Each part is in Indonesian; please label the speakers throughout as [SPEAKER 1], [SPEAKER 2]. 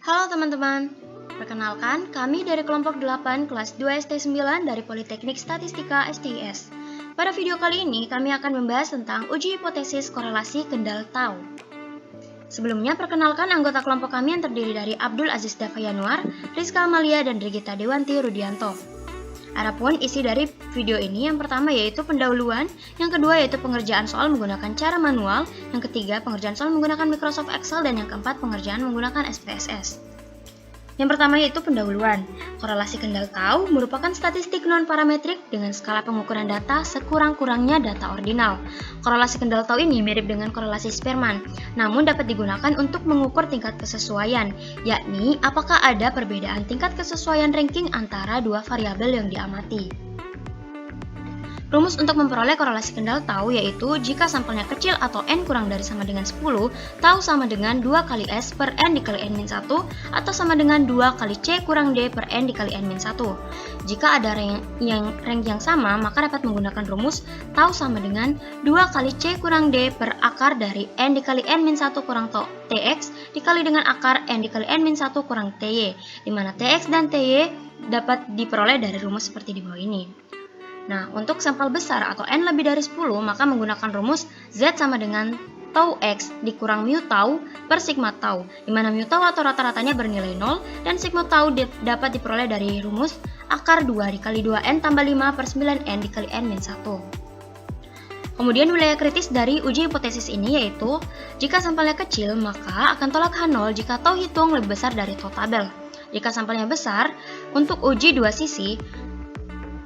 [SPEAKER 1] Halo teman-teman, perkenalkan kami dari kelompok 8 kelas 2 ST9 dari Politeknik Statistika STIS. Pada video kali ini kami akan membahas tentang uji hipotesis korelasi kendal tau. Sebelumnya perkenalkan anggota kelompok kami yang terdiri dari Abdul Aziz Davayanuar, Rizka Amalia, dan Regita Dewanti Rudianto. Adapun isi dari video ini yang pertama yaitu pendahuluan, yang kedua yaitu pengerjaan soal menggunakan cara manual, yang ketiga pengerjaan soal menggunakan Microsoft Excel, dan yang keempat pengerjaan menggunakan SPSS. Yang pertama yaitu pendahuluan. Korelasi kendal tau merupakan statistik non-parametrik dengan skala pengukuran data sekurang-kurangnya data ordinal. Korelasi kendal tau ini mirip dengan korelasi Spearman, namun dapat digunakan untuk mengukur tingkat kesesuaian, yakni apakah ada perbedaan tingkat kesesuaian ranking antara dua variabel yang diamati. Rumus untuk memperoleh korelasi kendal tau yaitu jika sampelnya kecil atau n kurang dari sama dengan 10, tau sama dengan 2 kali S per n dikali n-1 atau sama dengan 2 kali C kurang D per n dikali n-1. Jika ada rank yang sama, maka dapat menggunakan rumus tau sama dengan 2 kali C kurang D per akar dari n dikali n-1 kurang Tx dikali dengan akar n dikali n-1 kurang Ty, di mana Tx dan Ty dapat diperoleh dari rumus seperti di bawah ini. Nah, untuk sampel besar atau n lebih dari 10, maka menggunakan rumus Z sama dengan tau X dikurang mu tau per sigma tau, di mana mu tau atau rata-ratanya bernilai 0, dan sigma tau dapat diperoleh dari rumus akar 2 dikali 2n tambah 5 per 9n dikali n-1. Kemudian wilayah kritis dari uji hipotesis ini yaitu, jika sampelnya kecil, maka akan tolak H0 jika tau hitung lebih besar dari tau tabel. Jika sampelnya besar, untuk uji dua sisi,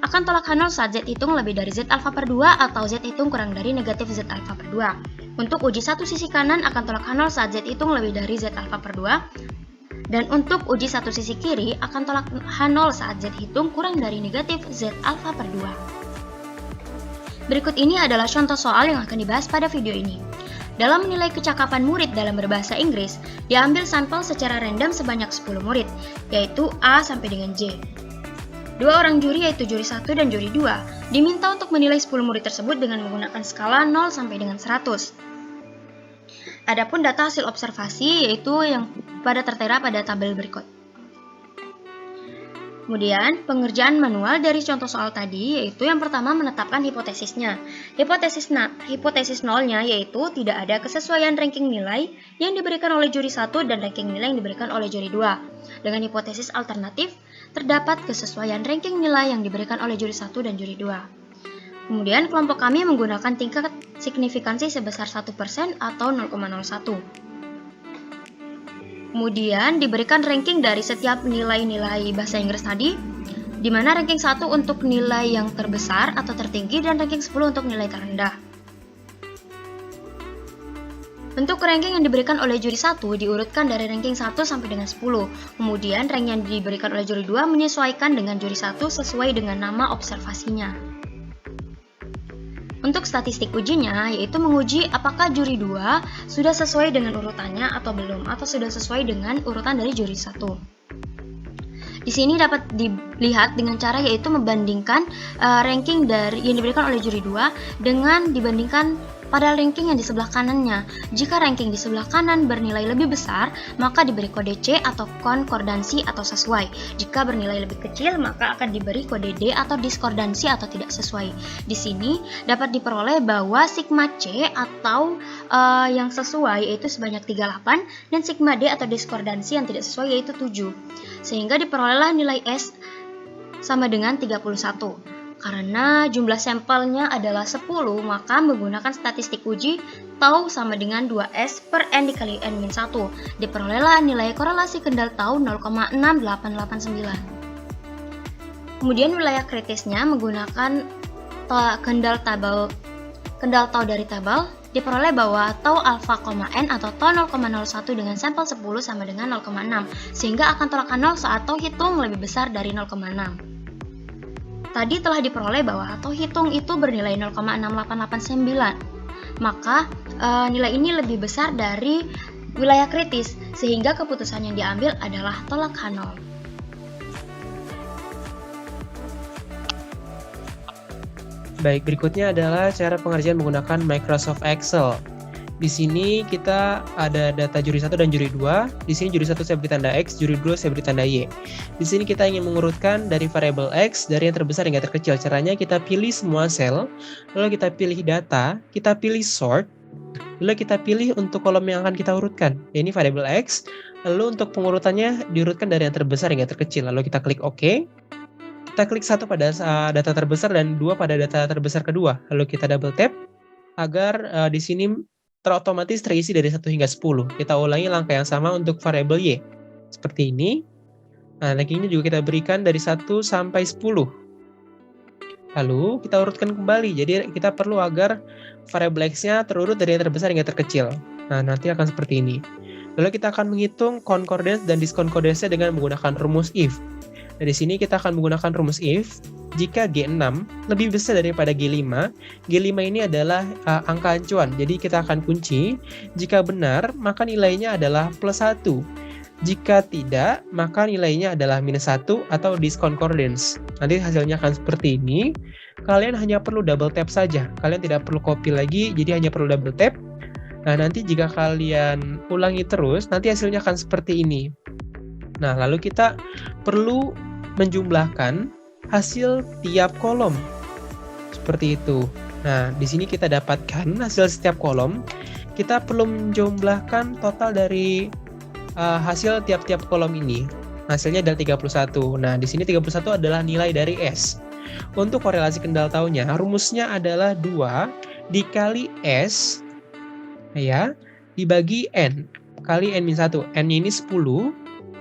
[SPEAKER 1] akan tolak H0 saat Z hitung lebih dari Z alfa per 2 atau Z hitung kurang dari negatif Z alfa per 2. Untuk uji satu sisi kanan akan tolak H0 saat Z hitung lebih dari Z alfa per 2. Dan untuk uji satu sisi kiri akan tolak H0 saat Z hitung kurang dari negatif Z alfa per 2. Berikut ini adalah contoh soal yang akan dibahas pada video ini. Dalam menilai kecakapan murid dalam berbahasa Inggris, diambil sampel secara random sebanyak 10 murid, yaitu A sampai dengan J. Dua orang juri yaitu juri 1 dan juri 2 diminta untuk menilai 10 murid tersebut dengan menggunakan skala 0 sampai dengan 100. Adapun data hasil observasi yaitu yang tertera pada tabel berikut. Kemudian, pengerjaan manual dari contoh soal tadi yaitu yang pertama menetapkan hipotesisnya. Hipotesis nolnya yaitu tidak ada kesesuaian ranking nilai yang diberikan oleh juri 1 dan ranking nilai yang diberikan oleh juri 2. Dengan hipotesis alternatif, terdapat kesesuaian ranking nilai yang diberikan oleh juri 1 dan juri 2. Kemudian, kelompok kami menggunakan tingkat signifikansi sebesar 1% atau 0,01. Kemudian diberikan ranking dari setiap nilai-nilai bahasa Inggris tadi, di mana ranking 1 untuk nilai yang terbesar atau tertinggi dan ranking 10 untuk nilai terendah. Bentuk ranking yang diberikan oleh juri 1 diurutkan dari ranking 1 sampai dengan 10. Kemudian rank yang diberikan oleh juri 2 menyesuaikan dengan juri 1 sesuai dengan nama observasinya. Untuk statistik ujinya, yaitu menguji apakah juri 2 sudah sesuai dengan urutannya atau belum, atau sudah sesuai dengan urutan dari juri 1. Di sini dapat dilihat dengan cara yaitu membandingkan ranking yang diberikan oleh juri 2 dengan dibandingkan pada ranking yang di sebelah kanannya. Jika ranking di sebelah kanan bernilai lebih besar, maka diberi kode C atau konkordansi atau sesuai. Jika bernilai lebih kecil, maka akan diberi kode D atau diskordansi atau tidak sesuai. Di sini dapat diperoleh bahwa sigma C atau yang sesuai yaitu sebanyak 38 dan sigma D atau diskordansi yang tidak sesuai yaitu 7. Sehingga diperolehlah nilai S sama dengan 31. Karena jumlah sampelnya adalah 10, maka menggunakan statistik uji tau sama dengan 2S per N dikali N-1. Diperolehlah nilai korelasi kendal tau 0,6889. Kemudian wilayah kritisnya menggunakan kendal tau dari tabel, diperoleh bahwa tau alfa, n atau tau 0,01 dengan sampel 10 sama dengan 0,6, sehingga akan tolak 0 saat tau hitung lebih besar dari 0,6. Tadi telah diperoleh bahwa tau hitung itu bernilai 0,6889, maka nilai ini lebih besar dari wilayah kritis, sehingga keputusan yang diambil adalah tolak H0.
[SPEAKER 2] Baik, berikutnya adalah cara pengerjaan menggunakan Microsoft Excel. Di sini kita ada data juri 1 dan juri 2. Di sini juri 1 saya beri tanda X, juri 2 saya beri tanda Y. Di sini kita ingin mengurutkan dari variabel X dari yang terbesar hingga terkecil. Caranya kita pilih semua sel, lalu kita pilih data, kita pilih sort, lalu kita pilih untuk kolom yang akan kita urutkan. Ini variabel X, lalu untuk pengurutannya diurutkan dari yang terbesar hingga terkecil. Lalu kita klik OK. Kita klik 1 pada data terbesar dan 2 pada data terbesar kedua. Lalu kita double tap agar di sini otomatis terisi dari 1 hingga 10. Kita ulangi langkah yang sama untuk variabel Y. Seperti ini. Nah, rankingnya juga kita berikan dari 1 sampai 10. Lalu kita urutkan kembali. Jadi kita perlu agar variabel X-nya terurut dari yang terbesar hingga terkecil. Nah, nanti akan seperti ini. Lalu kita akan menghitung concordance dan discordance dengan menggunakan rumus if. Nah, di sini kita akan menggunakan rumus if. Jika G6 lebih besar daripada G5, G5 ini adalah angka acuan, jadi kita akan kunci. Jika benar, maka nilainya adalah plus 1. Jika tidak, maka nilainya adalah minus 1 atau discordance. Nanti hasilnya akan seperti ini. Kalian hanya perlu double tap saja. Kalian tidak perlu copy lagi, jadi hanya perlu double tap. Nah, nanti jika kalian ulangi terus, nanti hasilnya akan seperti ini. Nah, lalu kita perlu menjumlahkan hasil tiap kolom. Seperti itu. Nah, di sini kita dapatkan hasil setiap kolom. Kita perlu menjumlahkan total dari hasil tiap-tiap kolom ini. Hasilnya adalah 31. Nah, di sini 31 adalah nilai dari S. Untuk korelasi kendal taunya, rumusnya adalah 2 dikali S ya, dibagi N kali N-1. N-nya ini 10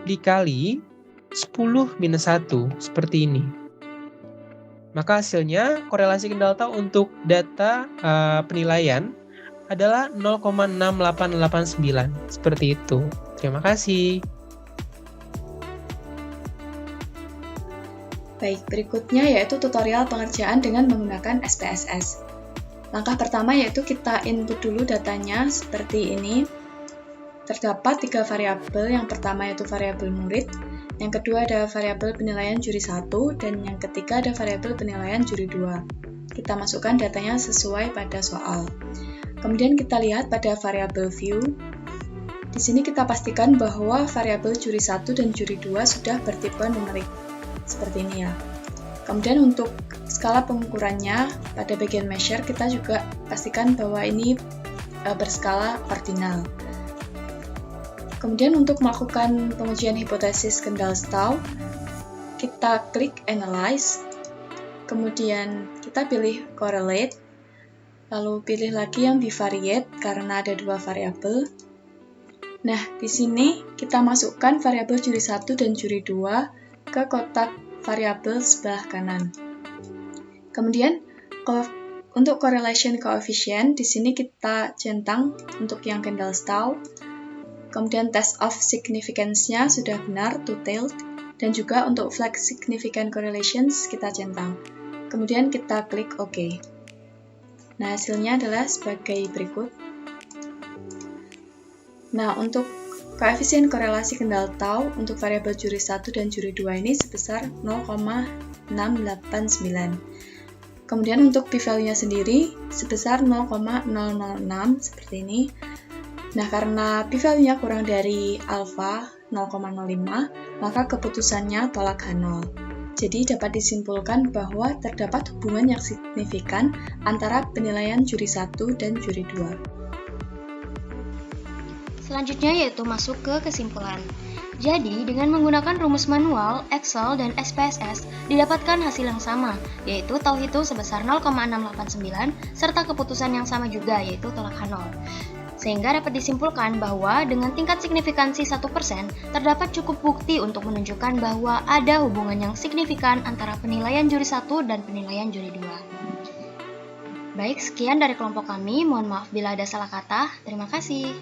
[SPEAKER 2] dikali 10 minus 1. Seperti ini. Maka hasilnya korelasi kendal tau untuk data penilaian adalah 0,6889. Seperti itu. Terima kasih.
[SPEAKER 3] Baik, berikutnya yaitu tutorial pengerjaan dengan menggunakan SPSS. Langkah pertama yaitu kita input dulu datanya seperti ini. Terdapat 3 variabel, yang pertama yaitu variabel murid, yang kedua ada variabel penilaian juri 1, dan yang ketiga ada variabel penilaian juri 2. Kita masukkan datanya sesuai pada soal. Kemudian kita lihat pada variabel view. Di sini kita pastikan bahwa variabel juri 1 dan juri 2 sudah bertipe numerik. Seperti ini ya. Kemudian untuk skala pengukurannya, pada bagian measure kita juga pastikan bahwa ini berskala ordinal. Kemudian untuk melakukan pengujian hipotesis kendal Stau, kita klik Analyze, kemudian kita pilih Correlate, lalu pilih lagi yang bivariate karena ada 2 variabel. Nah, di sini kita masukkan variabel juri 1 dan juri 2 ke kotak variabel sebelah kanan. Kemudian untuk correlation coefficient, di sini kita centang untuk yang kendal Stau. Kemudian test of significance-nya sudah benar, two-tailed, dan juga untuk flag significant correlations kita centang. Kemudian kita klik OK. Nah, hasilnya adalah sebagai berikut. Nah, untuk koefisien korelasi kendal tau untuk variabel juri 1 dan juri 2 ini sebesar 0,689. Kemudian untuk p-value-nya sendiri sebesar 0,006 seperti ini. Nah, karena p-value-nya kurang dari alfa 0,05, maka keputusannya tolak H0. Jadi dapat disimpulkan bahwa terdapat hubungan yang signifikan antara penilaian juri 1 dan juri 2.
[SPEAKER 1] Selanjutnya yaitu masuk ke kesimpulan. Jadi, dengan menggunakan rumus manual, Excel, dan SPSS, didapatkan hasil yang sama, yaitu tau hitung sebesar 0,689, serta keputusan yang sama juga, yaitu tolak H0. Sehingga dapat disimpulkan bahwa dengan tingkat signifikansi 1%, terdapat cukup bukti untuk menunjukkan bahwa ada hubungan yang signifikan antara penilaian juri 1 dan penilaian juri 2. Baik, sekian dari kelompok kami. Mohon maaf bila ada salah kata. Terima kasih.